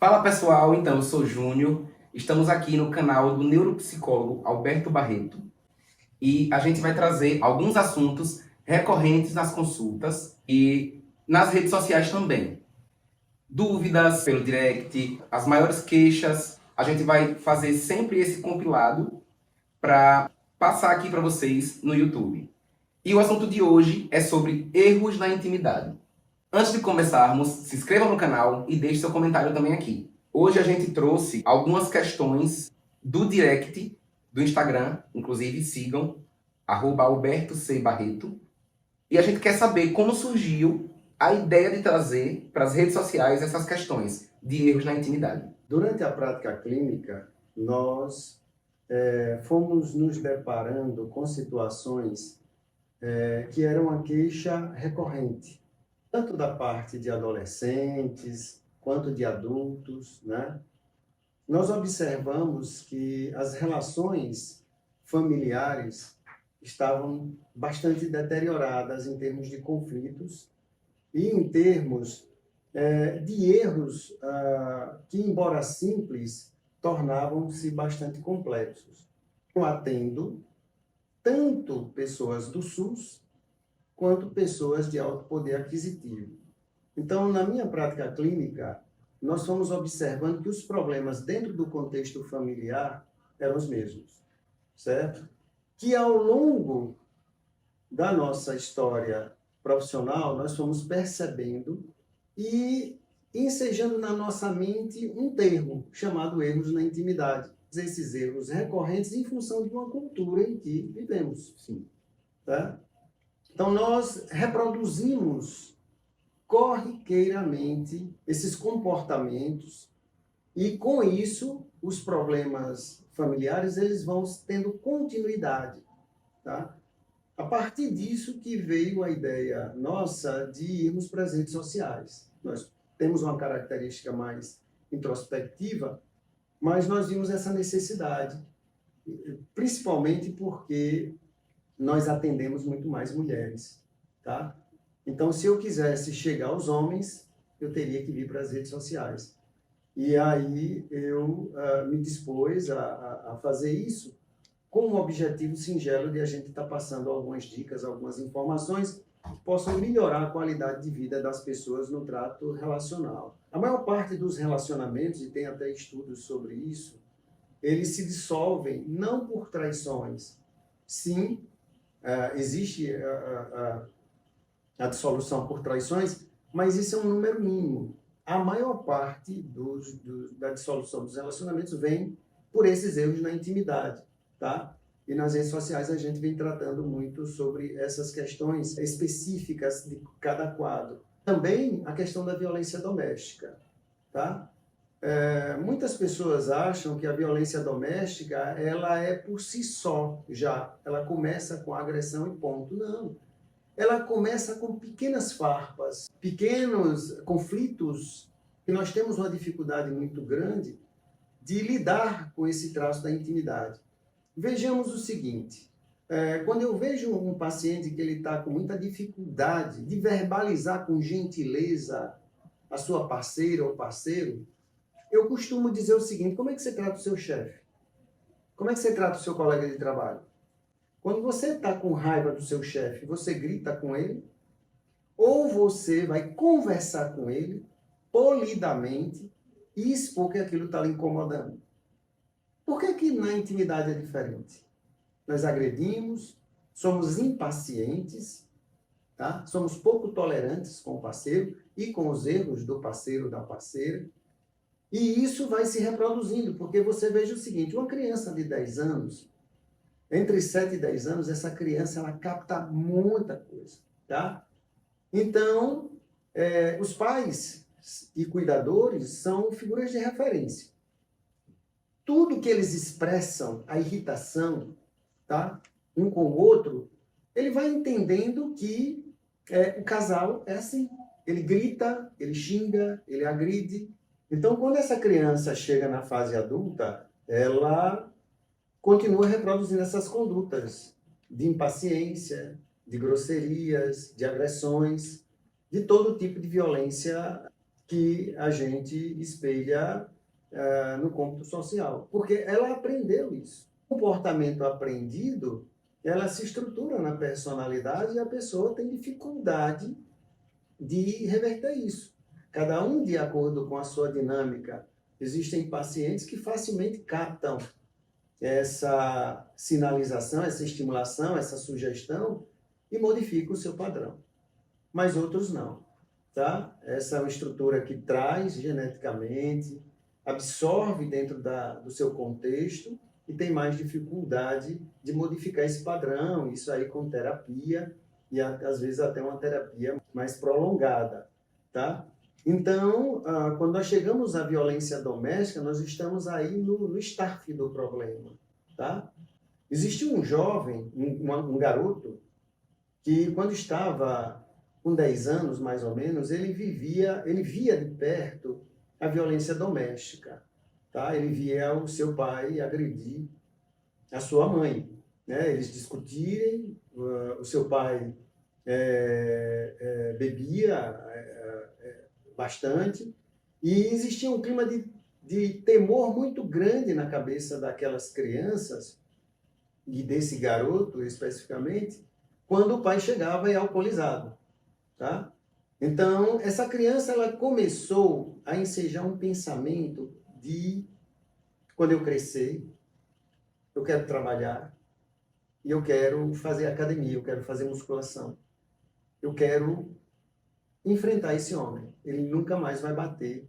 Fala pessoal, então eu sou Júnior, estamos aqui no canal do neuropsicólogo Alberto Barreto e a gente vai trazer alguns assuntos recorrentes nas consultas e nas redes sociais também. Dúvidas pelo direct, as maiores queixas, a gente vai fazer sempre esse compilado para passar aqui para vocês no YouTube. E o assunto de hoje é sobre erros na intimidade. Antes de começarmos, se inscreva no canal e deixe seu comentário também aqui. Hoje a gente trouxe algumas questões do direct do Instagram, inclusive sigam, @AlbertoCBarreto. E a gente quer saber como surgiu a ideia de trazer para as redes sociais essas questões de erros na intimidade. Durante a prática clínica, nós fomos nos deparando com situações que eram uma queixa recorrente, tanto da parte de adolescentes quanto de adultos, né? Nós observamos que as relações familiares estavam bastante deterioradas em termos de conflitos e em termos de erros que, embora simples, tornavam-se bastante complexos. Eu atendo tanto pessoas do SUS quanto pessoas de alto poder aquisitivo. Então, na minha prática clínica, nós fomos observando que os problemas dentro do contexto familiar eram os mesmos, certo? Que ao longo da nossa história profissional, nós fomos percebendo e ensejando na nossa mente um termo chamado erros na intimidade. Esses erros recorrentes em função de uma cultura em que vivemos. Sim. Tá? Então, nós reproduzimos corriqueiramente esses comportamentos e, com isso, os problemas familiares eles vão tendo continuidade. Tá? A partir disso que veio a ideia nossa de irmos para as redes sociais. Nós temos uma característica mais introspectiva, mas nós vimos essa necessidade, principalmente porque nós atendemos muito mais mulheres, tá? Então, se eu quisesse chegar aos homens, eu teria que vir para as redes sociais. E aí eu me dispus a fazer isso com o objetivo singelo de a gente estar passando algumas dicas, algumas informações que possam melhorar a qualidade de vida das pessoas no trato relacional. A maior parte dos relacionamentos, e tem até estudos sobre isso, eles se dissolvem não por traições. Sim, existe a dissolução por traições, mas isso é um número mínimo. A maior parte da dissolução dos relacionamentos vem por esses erros na intimidade, tá? E nas redes sociais a gente vem tratando muito sobre essas questões específicas de cada quadro. Também a questão da violência doméstica, tá? Muitas pessoas acham que a violência doméstica ela é por si só já, ela começa com agressão e ponto. Não, ela começa com pequenas farpas, pequenos conflitos que nós temos uma dificuldade muito grande de lidar com esse traço da intimidade. Vejamos o seguinte, quando eu vejo um paciente que ele está com muita dificuldade de verbalizar com gentileza a sua parceira ou parceiro, eu costumo dizer o seguinte: como é que você trata o seu chefe? Como é que você trata o seu colega de trabalho? Quando você está com raiva do seu chefe, você grita com ele? Ou você vai conversar com ele polidamente e expor que aquilo está lhe incomodando? Por que na intimidade é diferente? Nós agredimos, somos impacientes, tá? Somos pouco tolerantes com o parceiro e com os erros do parceiro ou da parceira. E isso vai se reproduzindo, porque você veja o seguinte, uma criança de 10 anos, entre 7 e 10 anos, essa criança ela capta muita coisa, tá? Então, os pais e cuidadores são figuras de referência. Tudo que eles expressam, a irritação, tá? Um com o outro, ele vai entendendo que o casal é assim. Ele grita, ele xinga, ele agride. Então, quando essa criança chega na fase adulta, ela continua reproduzindo essas condutas de impaciência, de grosserias, de agressões, de todo tipo de violência que a gente espelha no cômputo social, porque ela aprendeu isso. O comportamento aprendido, ela se estrutura na personalidade e a pessoa tem dificuldade de reverter isso. Cada um de acordo com a sua dinâmica. Existem pacientes que facilmente captam essa sinalização, essa estimulação, essa sugestão e modificam o seu padrão. Mas outros não, tá? Essa é uma estrutura que traz geneticamente, absorve dentro do seu contexto e tem mais dificuldade de modificar esse padrão, isso aí com terapia e às vezes até uma terapia mais prolongada, tá? Então, quando nós chegamos à violência doméstica, nós estamos aí no start do problema, tá? Existe um jovem, um garoto, que quando estava com 10 anos, mais ou menos, ele via de perto a violência doméstica, tá? Ele via o seu pai agredir a sua mãe, né? Eles discutirem, o seu pai bebia bastante, e existia um clima de temor muito grande na cabeça daquelas crianças, e desse garoto especificamente, quando o pai chegava e alcoolizado, tá? Então, essa criança ela começou a ensejar um pensamento de, quando eu crescer, eu quero trabalhar, e eu quero fazer academia, eu quero fazer musculação, eu quero enfrentar esse homem. Ele nunca mais vai bater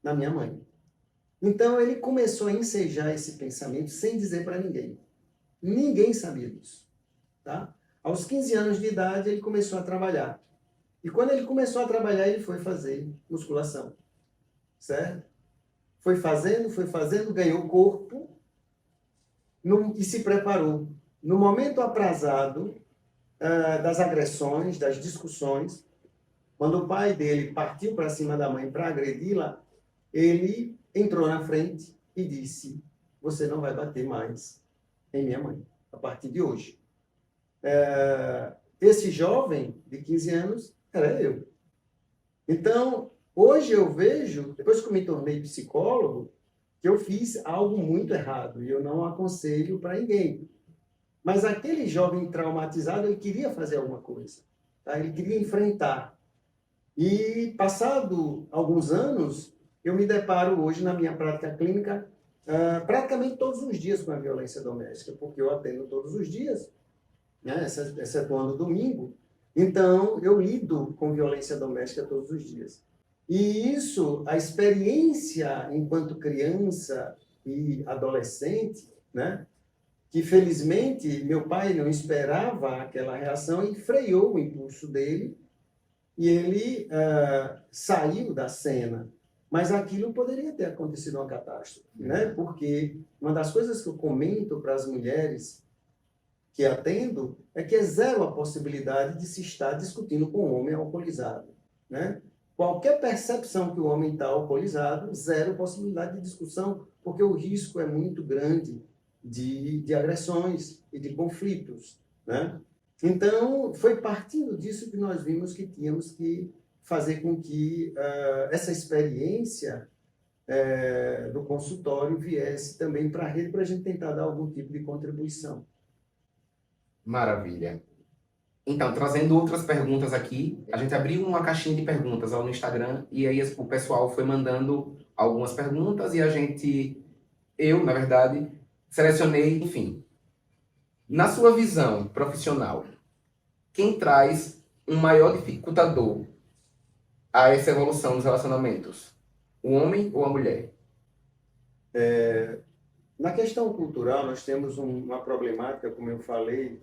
na minha mãe. Então, ele começou a ensejar esse pensamento sem dizer para ninguém. Ninguém sabia disso, tá? Aos 15 anos de idade, ele começou a trabalhar. E quando ele começou a trabalhar, ele foi fazer musculação, certo? Foi fazendo, ganhou corpo e se preparou. No momento aprazado das agressões, das discussões, quando o pai dele partiu para cima da mãe para agredi-la, ele entrou na frente e disse: você não vai bater mais em minha mãe, a partir de hoje. Esse jovem de 15 anos era eu. Então, hoje eu vejo, depois que eu me tornei psicólogo, que eu fiz algo muito errado e eu não aconselho para ninguém. Mas aquele jovem traumatizado, ele queria fazer alguma coisa, tá? Ele queria enfrentar. E, passado alguns anos, eu me deparo hoje na minha prática clínica praticamente todos os dias com a violência doméstica, porque eu atendo todos os dias, né, excetuando domingo. Então, eu lido com violência doméstica todos os dias. E isso, a experiência enquanto criança e adolescente, né, que felizmente meu pai não esperava aquela reação e freou o impulso dele, e ele saiu da cena. Mas aquilo poderia ter acontecido uma catástrofe, né? Porque uma das coisas que eu comento para as mulheres que atendo é que é zero a possibilidade de se estar discutindo com um homem alcoolizado, né? Qualquer percepção que o homem está alcoolizado, zero possibilidade de discussão, porque o risco é muito grande de agressões e de conflitos, né? Então, foi partindo disso que nós vimos que tínhamos que fazer com que essa experiência do consultório viesse também para a rede, para a gente tentar dar algum tipo de contribuição. Maravilha. Então, trazendo outras perguntas aqui, a gente abriu uma caixinha de perguntas lá no Instagram e aí o pessoal foi mandando algumas perguntas e eu, na verdade, selecionei, enfim. Na sua visão profissional, quem traz um maior dificultador a essa evolução dos relacionamentos? O homem ou a mulher? Na questão cultural, nós temos uma problemática, como eu falei,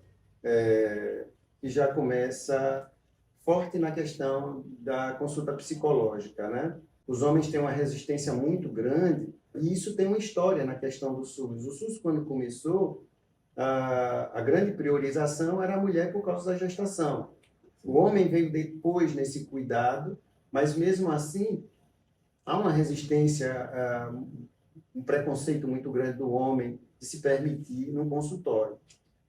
que já começa forte na questão da consulta psicológica, né? Os homens têm uma resistência muito grande e isso tem uma história na questão do SUS. O SUS, quando começou, a grande priorização era a mulher por causa da gestação. O homem veio depois nesse cuidado, mas mesmo assim há uma resistência, um preconceito muito grande do homem de se permitir num consultório.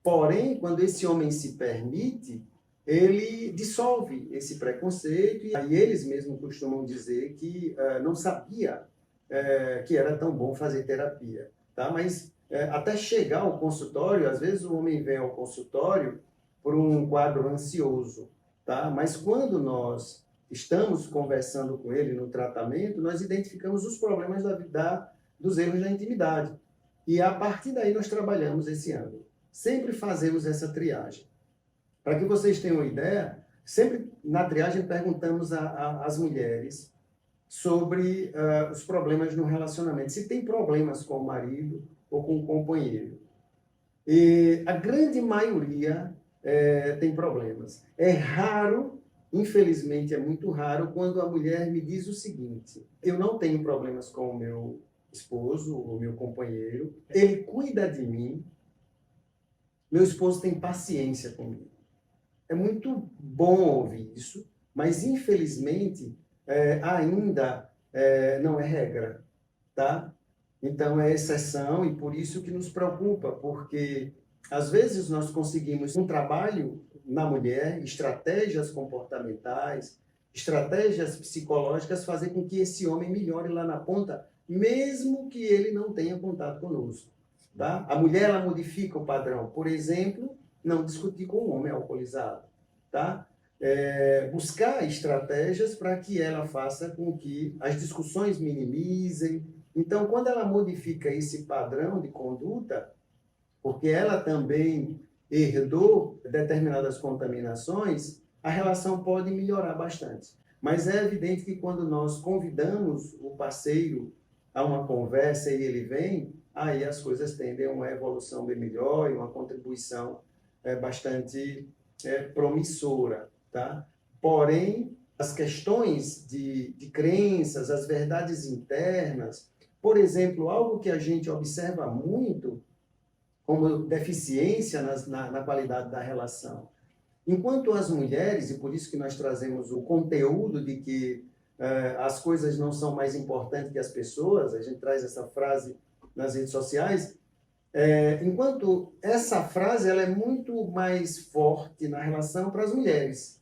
Porém, quando esse homem se permite, ele dissolve esse preconceito, e aí eles mesmos costumam dizer que não sabia que era tão bom fazer terapia, tá? Mas até chegar ao consultório, às vezes o homem vem ao consultório por um quadro ansioso, tá? Mas quando nós estamos conversando com ele no tratamento, nós identificamos os problemas dos erros da intimidade. E a partir daí nós trabalhamos esse ângulo. Sempre fazemos essa triagem. Para que vocês tenham uma ideia, sempre na triagem perguntamos às mulheres sobre os problemas no relacionamento, se tem problemas com o marido ou com o companheiro. E a grande maioria tem problemas. É raro, infelizmente é muito raro, quando a mulher me diz o seguinte: eu não tenho problemas com o meu esposo ou meu companheiro, ele cuida de mim, meu esposo tem paciência comigo. É muito bom ouvir isso, mas infelizmente ainda não é regra, tá? Então é exceção, e por isso que nos preocupa, porque às vezes nós conseguimos um trabalho na mulher, estratégias comportamentais, estratégias psicológicas, fazer com que esse homem melhore lá na ponta, mesmo que ele não tenha contato conosco, tá? A mulher, ela modifica o padrão, por exemplo, não discutir com o homem alcoolizado, tá? Buscar estratégias para que ela faça com que as discussões minimizem. Então, quando ela modifica esse padrão de conduta, porque ela também herdou determinadas contaminações, a relação pode melhorar bastante. Mas é evidente que quando nós convidamos o parceiro a uma conversa e ele vem, aí as coisas tendem a uma evolução bem melhor e uma contribuição bastante promissora, tá? Porém, as questões de crenças, as verdades internas, por exemplo, algo que a gente observa muito como deficiência na qualidade da relação. Enquanto as mulheres, e por isso que nós trazemos o conteúdo de que as coisas não são mais importantes que as pessoas, a gente traz essa frase nas redes sociais, enquanto essa frase ela é muito mais forte na relação para as mulheres,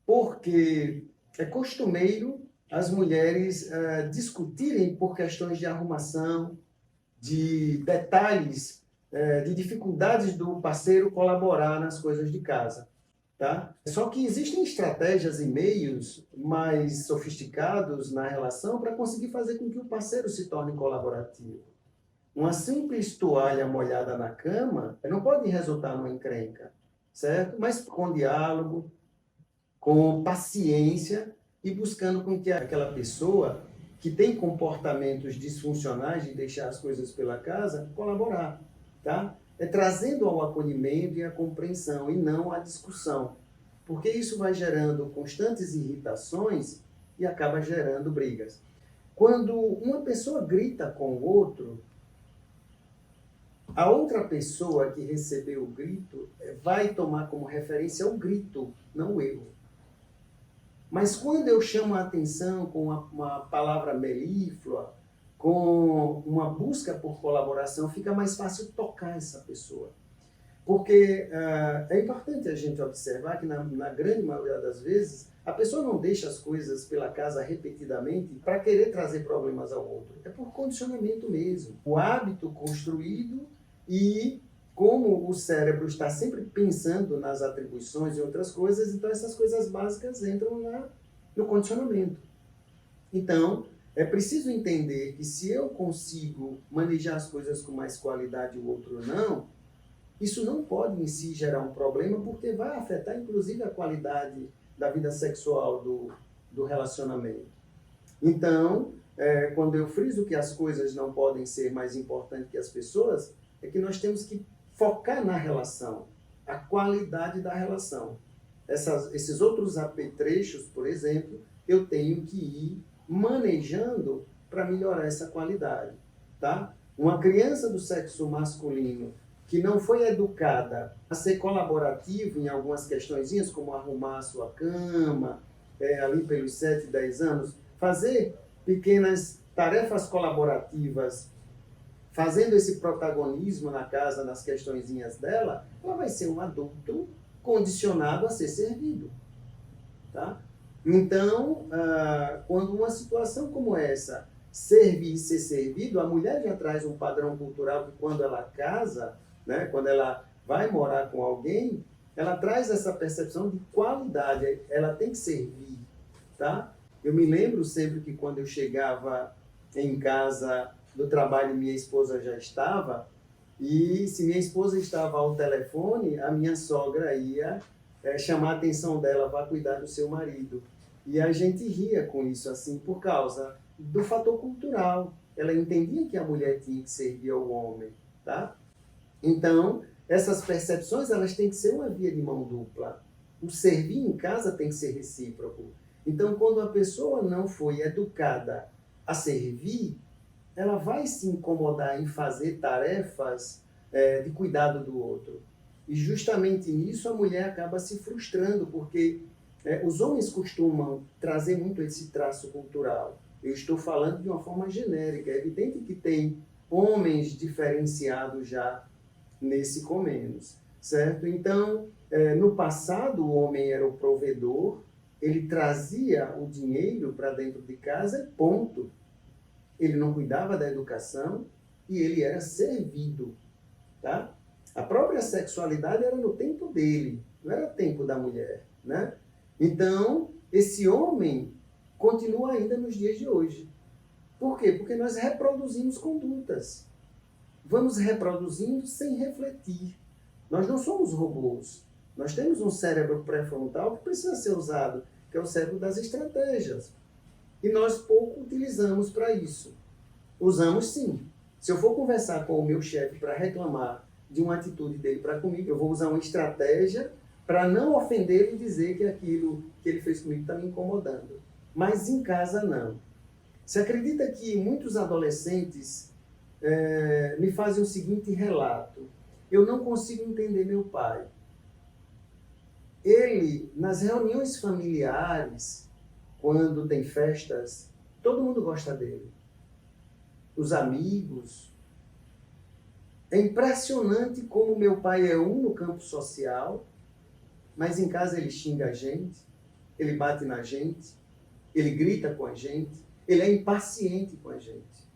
porque é costumeiro as mulheres discutirem por questões de arrumação, de detalhes, de dificuldades do parceiro colaborar nas coisas de casa. Tá? Só que existem estratégias e meios mais sofisticados na relação para conseguir fazer com que o parceiro se torne colaborativo. Uma simples toalha molhada na cama não pode resultar numa encrenca, certo? Mas com diálogo, com paciência e buscando com que aquela pessoa que tem comportamentos disfuncionais de deixar as coisas pela casa, colaborar, tá? Trazendo ao acolhimento e à compreensão, e não à discussão. Porque isso vai gerando constantes irritações e acaba gerando brigas. Quando uma pessoa grita com o outro, a outra pessoa que recebeu o grito vai tomar como referência o grito, não o erro. Mas quando eu chamo a atenção com uma palavra melíflua, com uma busca por colaboração, fica mais fácil tocar essa pessoa. Porque é importante a gente observar que, na grande maioria das vezes, a pessoa não deixa as coisas pela casa repetidamente para querer trazer problemas ao outro. É por condicionamento mesmo. O hábito construído e como o cérebro está sempre pensando nas atribuições e outras coisas, então essas coisas básicas entram no condicionamento. Então, é preciso entender que se eu consigo manejar as coisas com mais qualidade e o outro não, isso não pode em si gerar um problema, porque vai afetar inclusive a qualidade da vida sexual do relacionamento. Então, quando eu friso que as coisas não podem ser mais importantes que as pessoas, é que nós temos que focar na relação, a qualidade da relação. Esses outros apetrechos, por exemplo, eu tenho que ir manejando para melhorar essa qualidade, tá? Uma criança do sexo masculino que não foi educada a ser colaborativo em algumas questõezinhas, como arrumar a sua cama, ali pelos 7, 10 anos, fazer pequenas tarefas colaborativas, fazendo esse protagonismo na casa, nas questõezinhas dela, ela vai ser um adulto condicionado a ser servido, tá? Então, quando uma situação como essa, servir e ser servido, a mulher já traz um padrão cultural que quando ela casa, né, quando ela vai morar com alguém, ela traz essa percepção de qualidade, ela tem que servir, tá? Eu me lembro sempre que quando eu chegava em casa do trabalho, minha esposa já estava, e se minha esposa estava ao telefone, a minha sogra ia chamar a atenção dela para cuidar do seu marido. E a gente ria com isso, assim, por causa do fator cultural. Ela entendia que a mulher tinha que servir ao homem, tá? Então, essas percepções, elas têm que ser uma via de mão dupla. O servir em casa tem que ser recíproco. Então, quando a pessoa não foi educada a servir, ela vai se incomodar em fazer tarefas de cuidado do outro. E justamente nisso a mulher acaba se frustrando, porque os homens costumam trazer muito esse traço cultural. Eu estou falando de uma forma genérica. É evidente que tem homens diferenciados já nesse com menos, certo? Então, no passado, o homem era o provedor, ele trazia o dinheiro para dentro de casa, ponto. Ele não cuidava da educação e ele era servido, tá? A própria sexualidade era no tempo dele, não era tempo da mulher, né? Então, esse homem continua ainda nos dias de hoje. Por quê? Porque nós reproduzimos condutas. Vamos reproduzindo sem refletir. Nós não somos robôs. Nós temos um cérebro pré-frontal que precisa ser usado, que é o cérebro das estratégias. E nós pouco utilizamos para isso. Usamos sim. Se eu for conversar com o meu chefe para reclamar de uma atitude dele para comigo, eu vou usar uma estratégia para não ofender e dizer que aquilo que ele fez comigo está me incomodando. Mas em casa, não. Você acredita que muitos adolescentes me fazem o seguinte relato: eu não consigo entender meu pai. Ele, nas reuniões familiares, quando tem festas, todo mundo gosta dele. Os amigos. É impressionante como meu pai é no campo social, mas em casa ele xinga a gente, ele bate na gente, ele grita com a gente, ele é impaciente com a gente.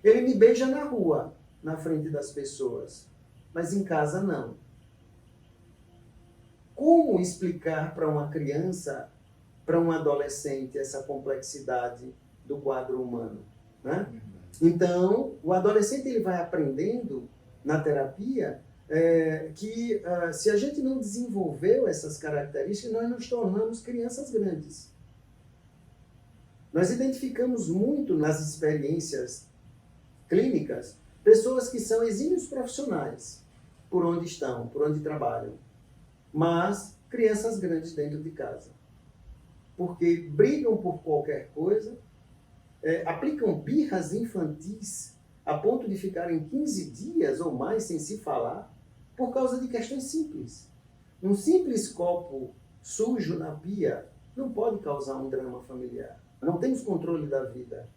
Ele me beija na rua, na frente das pessoas, mas em casa não. Como explicar para uma criança, para um adolescente, essa complexidade do quadro humano, né? Então, o adolescente ele vai aprendendo na terapia que se a gente não desenvolveu essas características, nós nos tornamos crianças grandes. Nós identificamos muito nas experiências clínicas pessoas que são exímios profissionais, por onde estão, por onde trabalham, mas crianças grandes dentro de casa. Porque brigam por qualquer coisa, aplicam birras infantis a ponto de ficarem 15 dias ou mais sem se falar por causa de questões simples. Um simples copo sujo na pia não pode causar um drama familiar. Não temos controle da vida,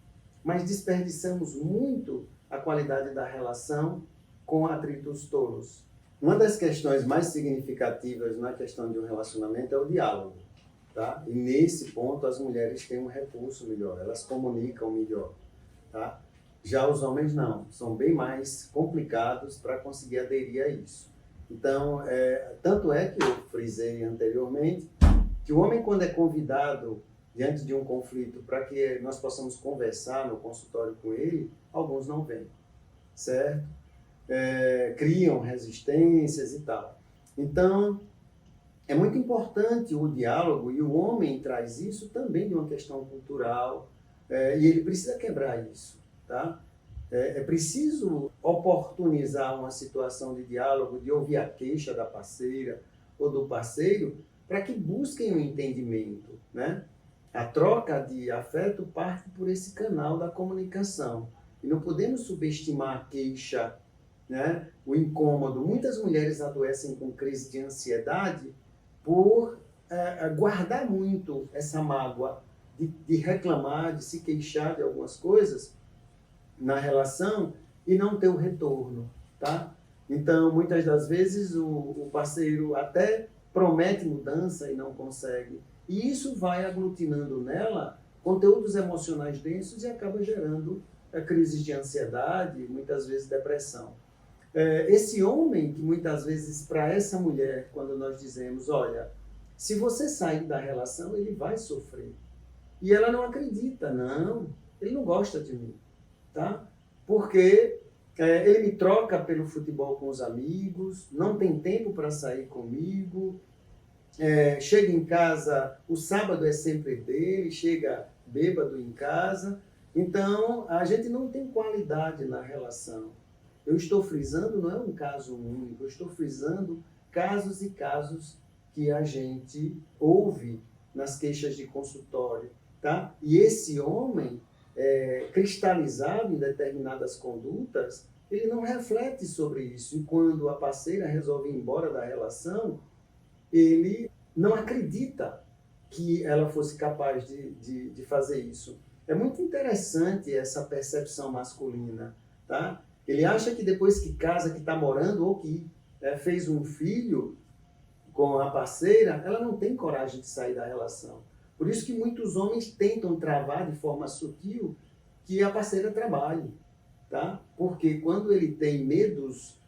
mas desperdiçamos muito a qualidade da relação com atritos tolos. Uma das questões mais significativas na questão de um relacionamento é o diálogo. Tá? E nesse ponto as mulheres têm um recurso melhor, elas comunicam melhor. Tá? Já os homens não, são bem mais complicados para conseguir aderir a isso. Então, tanto é que eu frisei anteriormente que o homem, quando é convidado diante de um conflito para que nós possamos conversar no consultório com ele, alguns não vêm, certo? Criam resistências e tal. Então, é muito importante o diálogo, e o homem traz isso também de uma questão cultural, e ele precisa quebrar isso, tá? É preciso oportunizar uma situação de diálogo, de ouvir a queixa da parceira ou do parceiro, para que busquem um entendimento, né? A troca de afeto parte por esse canal da comunicação. E não podemos subestimar a queixa, né? O incômodo. Muitas mulheres adoecem com crise de ansiedade por guardar muito essa mágoa, de reclamar, de se queixar de algumas coisas na relação e não ter o retorno, tá? Então, muitas das vezes, o parceiro até promete mudança e não consegue. E isso vai aglutinando nela conteúdos emocionais densos e acaba gerando crises de ansiedade, muitas vezes depressão. Esse homem que muitas vezes para essa mulher, quando nós dizemos, olha, se você sair da relação, ele vai sofrer. E ela não acredita, não, ele não gosta de mim, tá? Porque ele me troca pelo futebol com os amigos, não tem tempo para sair comigo, chega em casa, o sábado é sempre dele, chega bêbado em casa. Então, a gente não tem qualidade na relação. Eu estou frisando, não é um caso único, eu estou frisando casos e casos que a gente ouve nas queixas de consultório, tá? E esse homem, cristalizado em determinadas condutas, ele não reflete sobre isso. E quando a parceira resolve ir embora da relação, ele não acredita que ela fosse capaz de fazer isso. É muito interessante essa percepção masculina, tá? Ele acha que depois que casa, que está morando, ou que fez um filho com a parceira, ela não tem coragem de sair da relação. Por isso que muitos homens tentam travar de forma sutil que a parceira trabalhe, tá? Porque quando ele tem medos,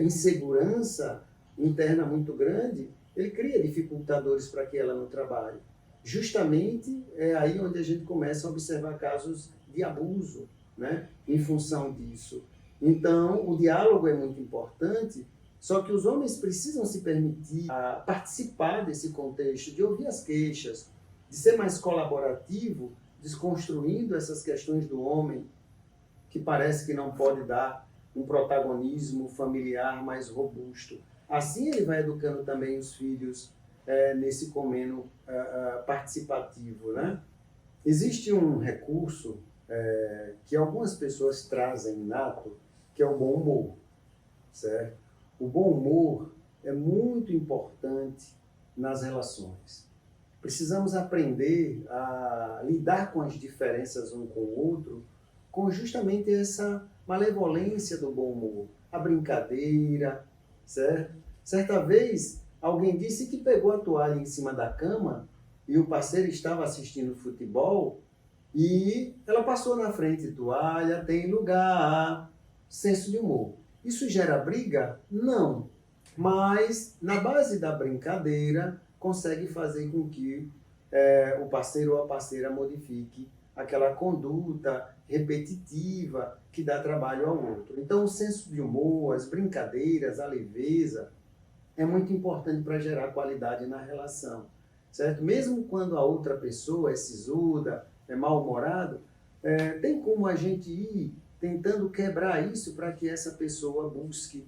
insegurança interna muito grande, ele cria dificultadores para que ela não trabalhe. Justamente é aí onde a gente começa a observar casos de abuso, né? Em função disso. Então, o diálogo é muito importante, só que os homens precisam se permitir participar desse contexto, de ouvir as queixas, de ser mais colaborativo, desconstruindo essas questões do homem, que parece que não pode dar um protagonismo familiar mais robusto. Assim ele vai educando também os filhos nesse comeno participativo, né? Existe um recurso que algumas pessoas trazem inato, que é o bom humor, certo? O bom humor é muito importante nas relações. Precisamos aprender a lidar com as diferenças um com o outro, com justamente essa malevolência do bom humor, a brincadeira, certo? Certa vez, alguém disse que pegou a toalha em cima da cama e o parceiro estava assistindo futebol e ela passou na frente, toalha tem lugar, senso de humor. Isso gera briga? Não. Mas, na base da brincadeira, consegue fazer com que o parceiro ou a parceira modifique aquela conduta repetitiva que dá trabalho ao outro. Então, o senso de humor, as brincadeiras, a leveza, é muito importante para gerar qualidade na relação, certo? Mesmo quando a outra pessoa é sisuda, é mal-humorado, tem como a gente ir tentando quebrar isso para que essa pessoa busque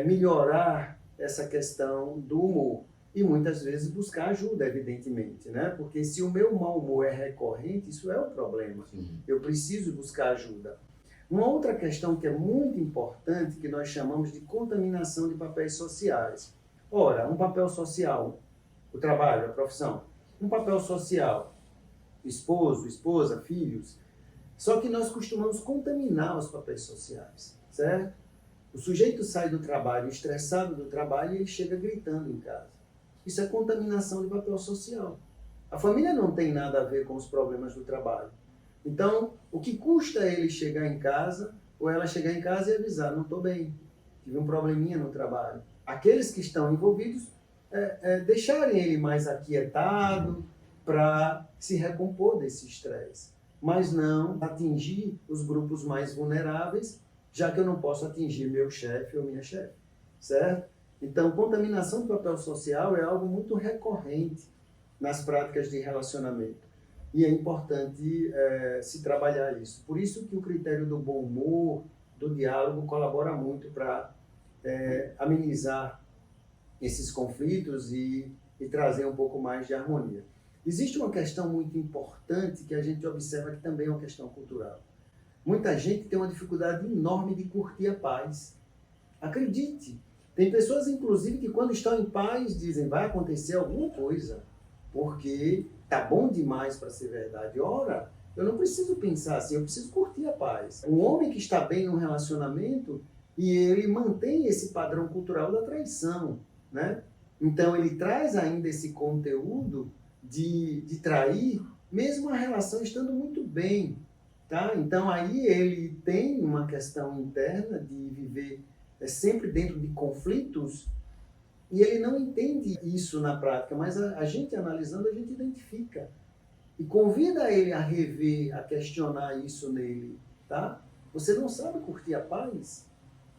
melhorar essa questão do humor. E muitas vezes buscar ajuda, evidentemente, né? Porque se o meu mau humor é recorrente, isso é um problema. Sim. Eu preciso buscar ajuda. Uma outra questão que é muito importante, que nós chamamos de contaminação de papéis sociais. Ora, um papel social, o trabalho, a profissão. Um papel social, esposo, esposa, filhos. Só que nós costumamos contaminar os papéis sociais, certo? O sujeito sai do trabalho estressado do trabalho e ele chega gritando em casa. Isso é contaminação de papel social. A família não tem nada a ver com os problemas do trabalho. Então, o que custa ele chegar em casa, ou ela chegar em casa e avisar, não estou bem, tive um probleminha no trabalho. Aqueles que estão envolvidos, deixarem ele mais aquietado para se recompor desse estresse. Mas não atingir os grupos mais vulneráveis, já que eu não posso atingir meu chefe ou minha chefe, certo? Então, contaminação do papel social é algo muito recorrente nas práticas de relacionamento. E é importante se trabalhar isso. Por isso que o critério do bom humor, do diálogo, colabora muito para amenizar esses conflitos e trazer um pouco mais de harmonia. Existe uma questão muito importante que a gente observa que também é uma questão cultural. Muita gente tem uma dificuldade enorme de curtir a paz. Acredite, tem pessoas, inclusive, que quando estão em paz dizem vai acontecer alguma coisa, porque tá bom demais para ser verdade. Ora, eu não preciso pensar assim, eu preciso curtir a paz. Um homem que está bem num relacionamento e ele mantém esse padrão cultural da traição, né? Então, ele traz ainda esse conteúdo de trair, mesmo a relação estando muito bem, tá? Então, aí ele tem uma questão interna de viver sempre dentro de conflitos e ele não entende isso na prática, mas a gente analisando, a gente identifica. E convida ele a rever, a questionar isso nele, tá? Você não sabe curtir a paz,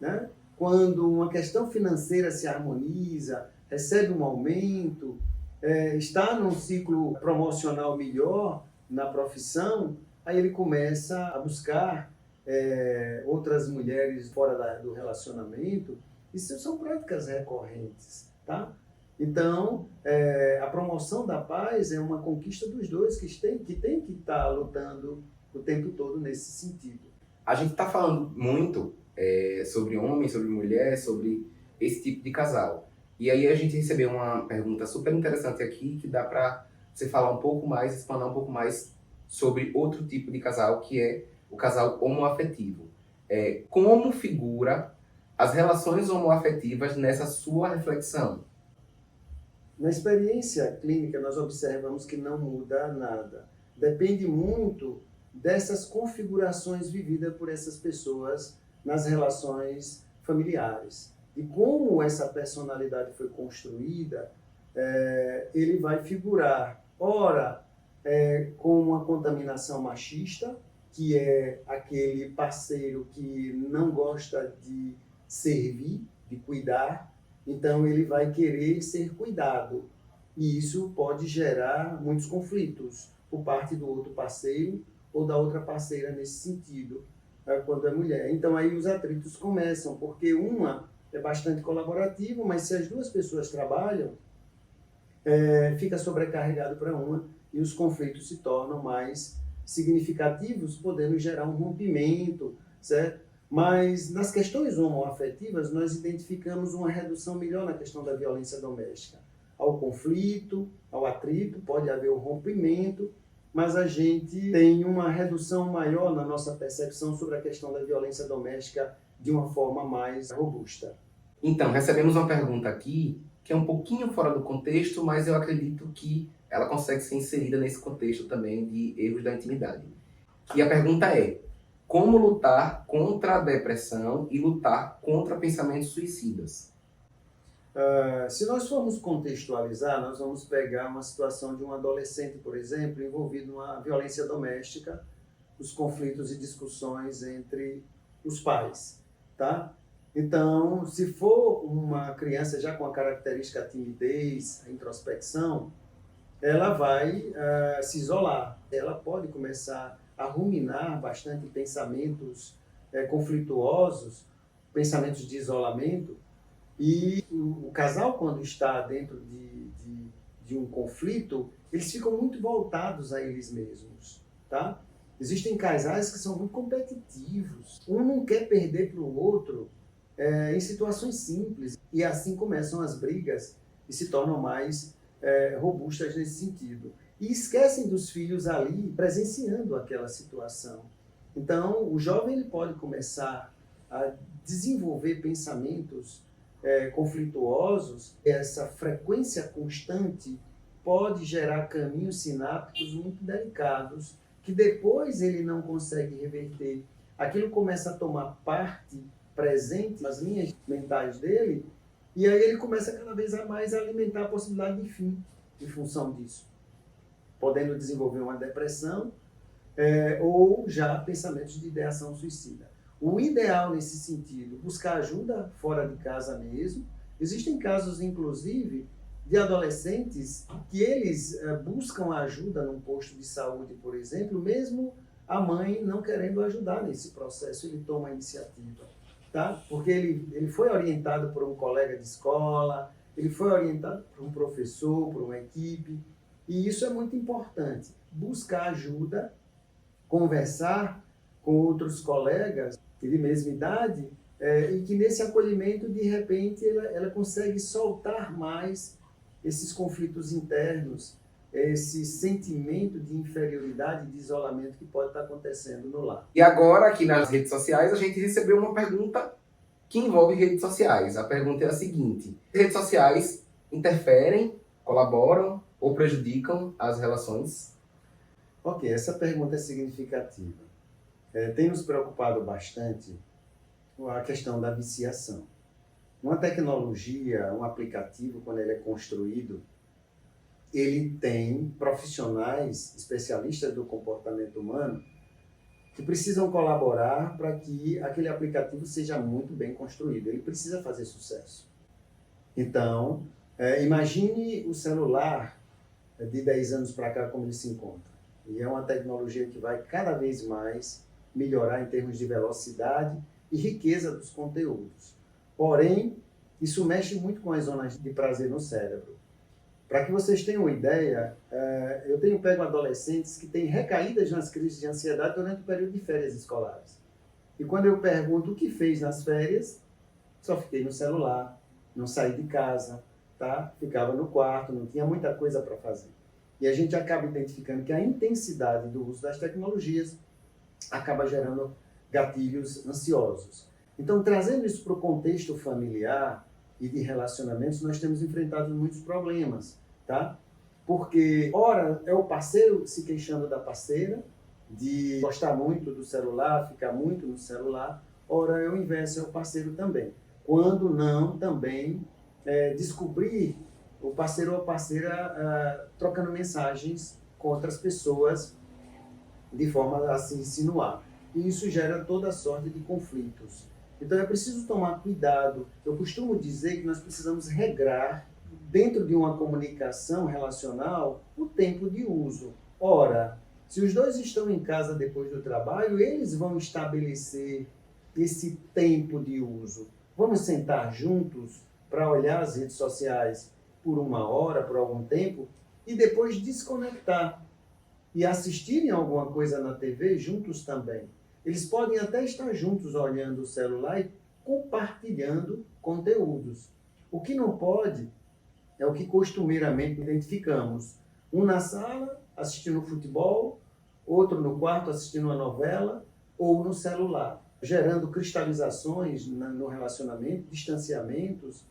né? Quando uma questão financeira se harmoniza, recebe um aumento, está num ciclo promocional melhor na profissão, aí ele começa a buscar outras mulheres fora do relacionamento. Isso são práticas recorrentes, tá? Então, a promoção da paz é uma conquista dos dois que tem que estar lutando o tempo todo nesse sentido. A gente está falando muito sobre homem, sobre mulher, sobre esse tipo de casal. E aí a gente recebeu uma pergunta super interessante aqui, que dá para você falar um pouco mais, explanar um pouco mais sobre outro tipo de casal, que é o casal homoafetivo. Como figura as relações homoafetivas nessa sua reflexão? Na experiência clínica, nós observamos que não muda nada. Depende muito dessas configurações vividas por essas pessoas nas relações familiares. E como essa personalidade foi construída, ele vai figurar, ora, com uma contaminação machista, que é aquele parceiro que não gosta de servir, de cuidar, então ele vai querer ser cuidado. E isso pode gerar muitos conflitos por parte do outro parceiro ou da outra parceira nesse sentido, quando é mulher. Então aí os atritos começam, porque uma é bastante colaborativa, mas se as duas pessoas trabalham, fica sobrecarregado para uma e os conflitos se tornam mais significativos, podendo gerar um rompimento, certo? Mas nas questões homoafetivas, nós identificamos uma redução melhor na questão da violência doméstica. Ao conflito, ao atrito, pode haver o rompimento, mas a gente tem uma redução maior na nossa percepção sobre a questão da violência doméstica de uma forma mais robusta. Então, recebemos uma pergunta aqui que é um pouquinho fora do contexto, mas eu acredito que ela consegue ser inserida nesse contexto também de erros da intimidade. E a pergunta é: como lutar contra a depressão e lutar contra pensamentos suicidas? Se nós formos contextualizar, nós vamos pegar uma situação de um adolescente, por exemplo, envolvido numa violência doméstica, os conflitos e discussões entre os pais, tá? Então, se for uma criança já com a característica a timidez, a introspecção, ela vai se isolar. Ela pode começar a ruminar bastante pensamentos conflituosos, pensamentos de isolamento, e o casal, quando está dentro de um conflito, eles ficam muito voltados a eles mesmos, tá? Existem casais que são muito competitivos. Um não quer perder para o outro em situações simples. E assim começam as brigas e se tornam mais robustas nesse sentido. E esquecem dos filhos ali presenciando aquela situação. Então, o jovem ele pode começar a desenvolver pensamentos conflituosos. Essa frequência constante pode gerar caminhos sinápticos muito delicados, que depois ele não consegue reverter. Aquilo começa a tomar parte presente nas linhas mentais dele, e aí ele começa cada vez a mais a alimentar a possibilidade de fim em função disso, podendo desenvolver uma depressão ou já pensamentos de ideação suicida. O ideal nesse sentido, buscar ajuda fora de casa mesmo. Existem casos, inclusive, de adolescentes que eles buscam ajuda num posto de saúde, por exemplo, mesmo a mãe não querendo ajudar nesse processo, ele toma a iniciativa, tá? Porque ele foi orientado por um colega de escola, ele foi orientado por um professor, por uma equipe, e isso é muito importante. Buscar ajuda, conversar com outros colegas de mesma idade, e que nesse acolhimento, de repente, ela consegue soltar mais esses conflitos internos, esse sentimento de inferioridade, de isolamento que pode estar acontecendo no lar. E agora, aqui nas redes sociais, a gente recebeu uma pergunta que envolve redes sociais. A pergunta é a seguinte: redes sociais interferem, colaboram ou prejudicam as relações? Ok, essa pergunta é significativa. Tem nos preocupado bastante a questão da viciação. Uma tecnologia, um aplicativo, quando ele é construído, ele tem profissionais, especialistas do comportamento humano, que precisam colaborar para que aquele aplicativo seja muito bem construído. Ele precisa fazer sucesso. Então, imagine o celular de 10 anos para cá como ele se encontra. E é uma tecnologia que vai cada vez mais melhorar em termos de velocidade e riqueza dos conteúdos. Porém, isso mexe muito com as zonas de prazer no cérebro. Para que vocês tenham uma ideia, eu tenho pego adolescentes que têm recaídas nas crises de ansiedade durante o período de férias escolares. E quando eu pergunto o que fez nas férias, só fiquei no celular, não saí de casa, tá? Ficava no quarto, não tinha muita coisa para fazer. E a gente acaba identificando que a intensidade do uso das tecnologias acaba gerando gatilhos ansiosos. Então, trazendo isso para o contexto familiar e de relacionamentos, nós temos enfrentado muitos problemas, tá? Porque, ora, é o parceiro se queixando da parceira, de gostar muito do celular, ficar muito no celular, ora, é o inverso, é o parceiro também. Quando não, também descobrir o parceiro ou a parceira trocando mensagens com outras pessoas de forma a se insinuar. E isso gera toda sorte de conflitos. Então é preciso tomar cuidado. Eu costumo dizer que nós precisamos regrar, dentro de uma comunicação relacional, o tempo de uso. Ora, se os dois estão em casa depois do trabalho, eles vão estabelecer esse tempo de uso. Vamos sentar juntos para olhar as redes sociais por 1 hora, por algum tempo, e depois desconectar e assistirem alguma coisa na TV juntos também. Eles podem até estar juntos olhando o celular e compartilhando conteúdos. O que não pode é o que costumeiramente identificamos. Um na sala, assistindo futebol, outro no quarto, assistindo uma novela, ou no celular, gerando cristalizações no relacionamento, distanciamentos,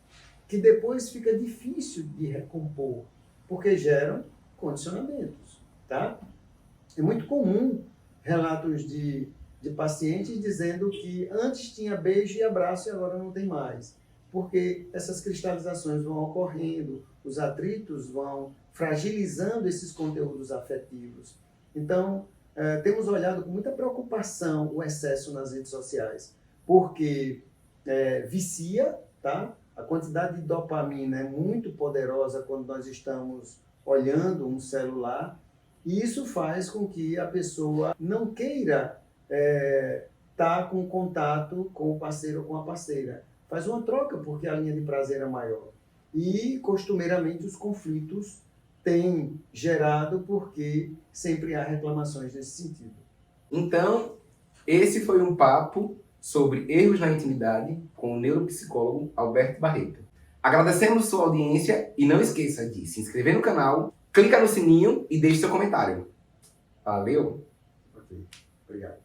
que depois fica difícil de recompor, porque geram condicionamentos, tá? É muito comum relatos de pacientes dizendo que antes tinha beijo e abraço e agora não tem mais, porque essas cristalizações vão ocorrendo, os atritos vão fragilizando esses conteúdos afetivos. Então, temos olhado com muita preocupação o excesso nas redes sociais, porque vicia, tá? A quantidade de dopamina é muito poderosa quando nós estamos olhando um celular, e isso faz com que a pessoa não queira estar com contato com o parceiro ou com a parceira. Faz uma troca porque a linha de prazer é maior. E, costumeiramente, os conflitos têm gerado porque sempre há reclamações nesse sentido. Então, esse foi um papo sobre erros na intimidade com o neuropsicólogo Alberto Barreto. Agradecemos sua audiência e não esqueça de se inscrever no canal, clica no sininho e deixe seu comentário. Valeu! Ok, obrigado.